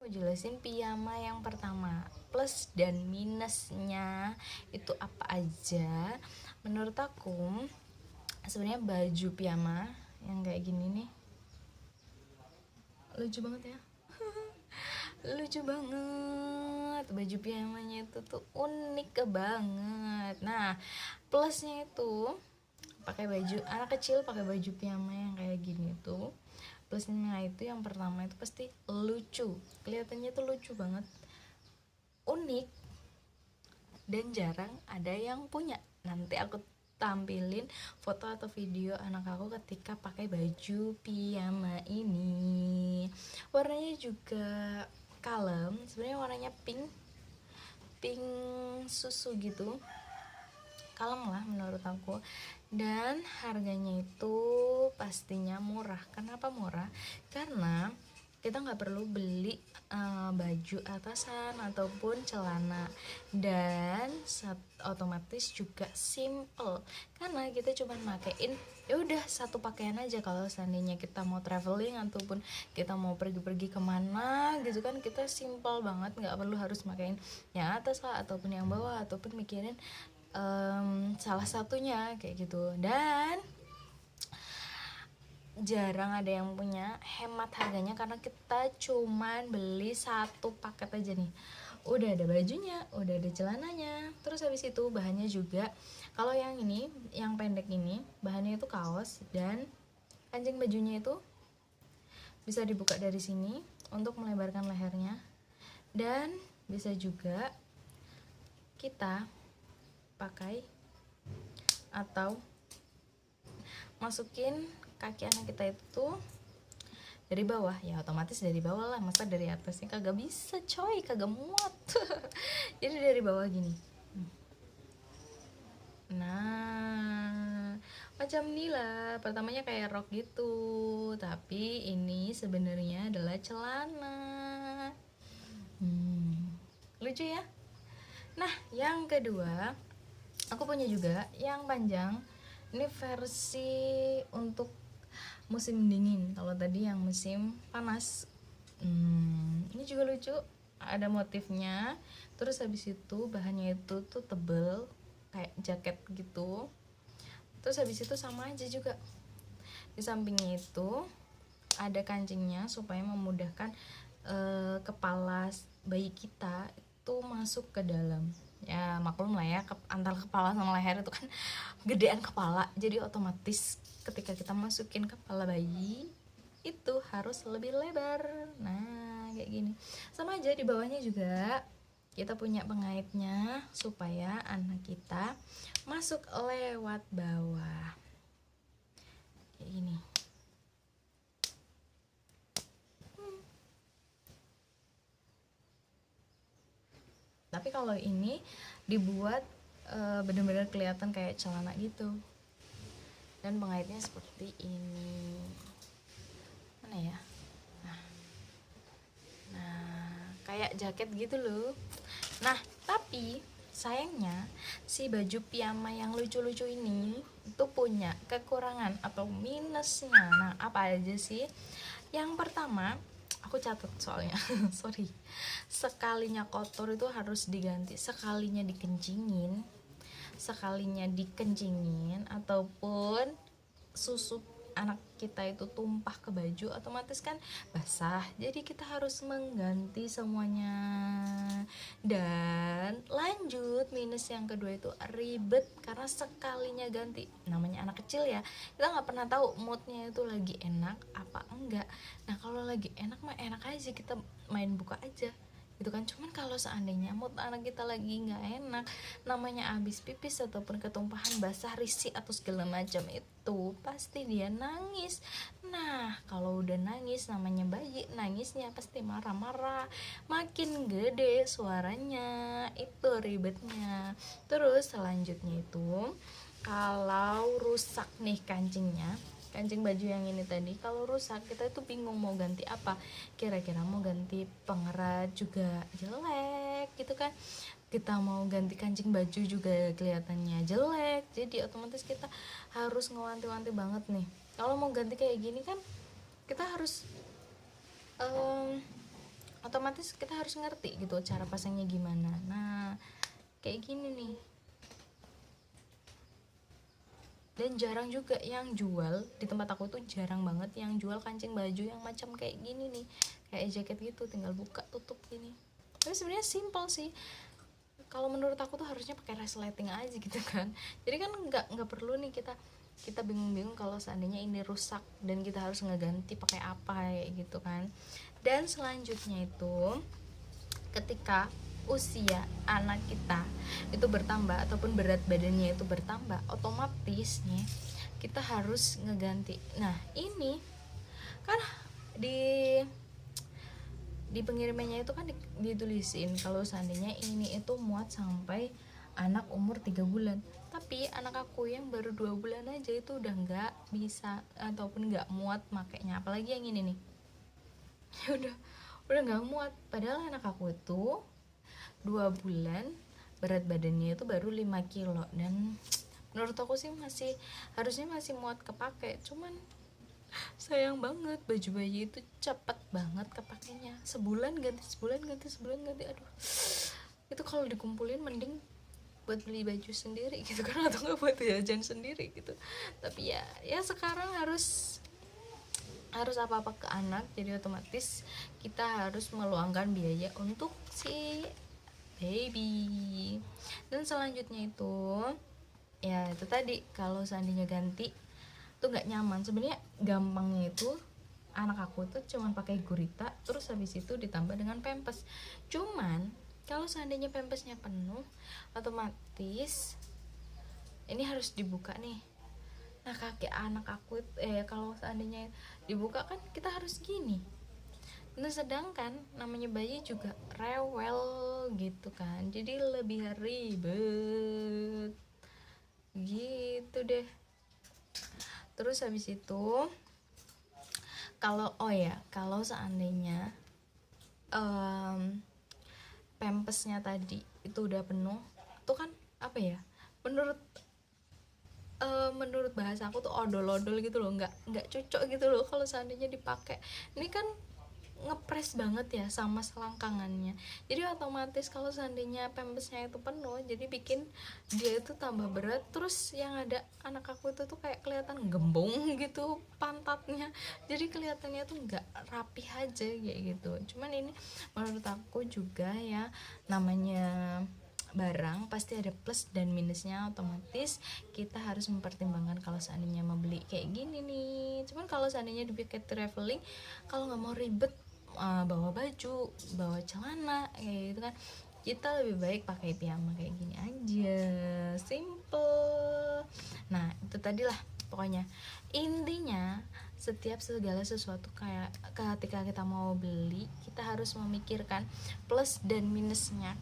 mau jelasin piyama yang pertama, plus dan minusnya itu apa aja. Menurut aku sebenarnya baju piyama yang kayak gini nih lucu banget ya. Lucu banget, baju piyamanya itu tuh unik banget. Nah, plusnya itu pakai baju anak kecil pakai baju piyama yang kayak gini tuh, plusnya itu yang pertama itu pasti lucu, kelihatannya tuh lucu banget, unik, dan jarang ada yang punya. Nanti aku tampilin foto atau video anak aku ketika pakai baju piyama ini. Warnanya juga kalem, sebenarnya warnanya pink pink susu gitu, kalem lah menurut aku. Dan harganya itu pastinya murah. Kenapa murah? Karena kita nggak perlu beli baju atasan ataupun celana, dan otomatis juga simple karena kita cuma makein ya udah satu pakaian aja. Kalau seandainya kita mau traveling ataupun kita mau pergi-pergi kemana gitu kan, kita simple banget, nggak perlu harus makein yang atas lah ataupun yang bawah ataupun mikirin salah satunya kayak gitu. Dan jarang ada yang punya, hemat harganya karena kita cuman beli satu paket aja nih, udah ada bajunya, udah ada celananya, terus habis itu bahannya juga, kalau yang ini yang pendek ini bahannya itu kaos, dan kancing bajunya itu bisa dibuka dari sini untuk melebarkan lehernya, dan bisa juga kita pakai atau masukin kaki anak kita itu dari bawah, ya otomatis dari bawah lah, masa dari atasnya kagak bisa coy, kagak muat. Jadi dari bawah gini, nah macam Nila pertamanya kayak rok gitu, tapi ini sebenarnya adalah celana. Lucu ya. Nah yang kedua, aku punya juga yang panjang. Ini versi untuk musim dingin. Kalau tadi yang musim panas. Ini juga lucu, ada motifnya. Terus habis itu bahannya itu tuh tebel kayak jaket gitu. Terus habis itu sama aja juga. Di sampingnya itu ada kancingnya supaya memudahkan kepala bayi kita itu masuk ke dalam. Ya maklum lah ya, antara kepala sama leher itu kan gedean kepala, jadi otomatis ketika kita masukin kepala bayi itu harus lebih lebar. Nah kayak gini, sama aja di bawahnya juga kita punya pengaitnya supaya anak kita masuk lewat bawah kayak gini. Tapi kalau ini dibuat benar-benar kelihatan kayak celana gitu, dan pengaitnya seperti ini. Mana ya? Nah kayak jaket gitu loh. Nah tapi sayangnya si baju piyama yang lucu-lucu ini itu punya kekurangan atau minusnya. Nah apa aja sih? Yang pertama, aku catat soalnya sorry, sekalinya kotor itu harus diganti, sekalinya dikencingin ataupun susu anak kita itu tumpah ke baju, otomatis kan basah, jadi kita harus mengganti semuanya. Dan lanjut, minus yang kedua itu ribet karena sekalinya ganti, namanya anak kecil ya, kita nggak pernah tahu moodnya itu lagi enak apa enggak. Nah kalau lagi enak mah enak aja, kita main buka aja gitu kan. Cuman kalau seandainya mood anak kita lagi nggak enak, namanya habis pipis ataupun ketumpahan basah, risih atau segala macam, itu pasti dia nangis. Nah kalau udah nangis, namanya bayi, nangisnya pasti marah-marah, makin gede suaranya, itu ribetnya. Terus selanjutnya itu kalau rusak nih kancing baju yang ini tadi, kalau rusak kita itu bingung mau ganti apa. Kira-kira mau ganti pengerat juga jelek gitu kan, kita mau ganti kancing baju juga kelihatannya jelek, jadi otomatis kita harus ngewanti-wanti banget nih. Kalau mau ganti kayak gini kan kita harus otomatis kita harus ngerti gitu cara pasangnya gimana. Nah kayak gini nih. Dan jarang juga yang jual di tempat aku tuh, jarang banget yang jual kancing baju yang macam kayak gini nih, kayak jaket gitu, tinggal buka tutup gini. Tapi sebenarnya simple sih, kalau menurut aku tuh harusnya pakai resleting aja gitu kan. Jadi kan nggak perlu nih kita bingung-bingung kalau seandainya ini rusak dan kita harus ngeganti pakai apa kayak gitu kan. Dan selanjutnya itu ketika usia anak kita itu bertambah ataupun berat badannya itu bertambah, otomatis nih kita harus ngeganti. Nah ini kan di pengirimannya itu kan ditulisin kalau seandainya ini itu muat sampai anak umur 3 bulan, tapi anak aku yang baru 2 bulan aja itu udah nggak bisa ataupun nggak muat makainya, apalagi yang ini nih. udah nggak muat, padahal anak aku itu 2 bulan berat badannya itu baru 5 kilo, dan menurut aku sih harusnya masih muat kepake. Cuman sayang banget, baju bayi itu cepet banget kepakainya, sebulan ganti, aduh itu kalau dikumpulin mending buat beli baju sendiri gitu kan, atau nggak buat jajan sendiri gitu. Tapi ya sekarang harus apa-apa ke anak, jadi otomatis kita harus meluangkan biaya untuk si baby. Dan selanjutnya itu ya itu tadi, kalau seandainya ganti tuh nggak nyaman. Sebenarnya gampangnya itu anak aku tuh cuman pakai gurita, terus habis itu ditambah dengan pampers. Cuman kalau seandainya pampersnya penuh, otomatis ini harus dibuka nih. Nah kaki anak aku kalau seandainya dibuka kan kita harus gini. Nah sedangkan namanya bayi juga rewel gitu kan, jadi lebih ribet gitu deh. Terus habis itu kalau seandainya pampasnya tadi itu udah penuh, itu kan apa ya, menurut bahasa aku tuh odol-odol gitu loh, nggak cocok gitu loh kalau seandainya dipakai. Ini kan ngepres banget ya sama selangkangannya, jadi otomatis kalau seandainya pampasnya itu penuh, jadi bikin dia itu tambah berat. Terus yang ada anak aku itu tuh kayak kelihatan gembung gitu pantatnya, jadi kelihatannya tuh nggak rapi aja kayak gitu. Cuman ini menurut aku juga ya, namanya barang pasti ada plus dan minusnya, otomatis kita harus mempertimbangkan kalau seandainya mau beli kayak gini nih. Cuman kalau seandainya dipakai traveling, kalau nggak mau ribet bawa baju, bawa celana kayak gitu kan, kita lebih baik pakai piyama kayak gini aja, simple. Nah itu tadilah pokoknya intinya, setiap segala sesuatu kayak ketika kita mau beli, kita harus memikirkan plus dan minusnya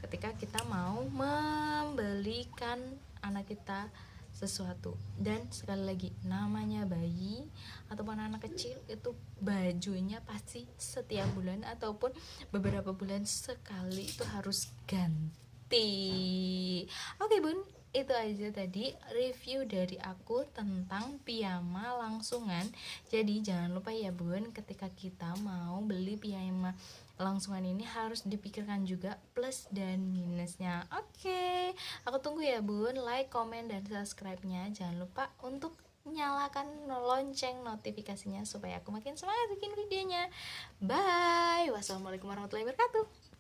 ketika kita mau membelikan anak kita sesuatu. Dan sekali lagi, namanya bayi ataupun anak kecil itu bajunya pasti setiap bulan ataupun beberapa bulan sekali itu harus ganti. Oke bun, itu aja tadi review dari aku tentang piyama langsungan. Jadi jangan lupa ya bun, ketika kita mau beli piyama langsungan ini harus dipikirkan juga plus dan minusnya. Oke, aku tunggu ya bun like, comment, dan subscribe-nya. Jangan lupa untuk nyalakan lonceng notifikasinya supaya aku makin semangat bikin videonya. Bye, wassalamualaikum warahmatullahi wabarakatuh.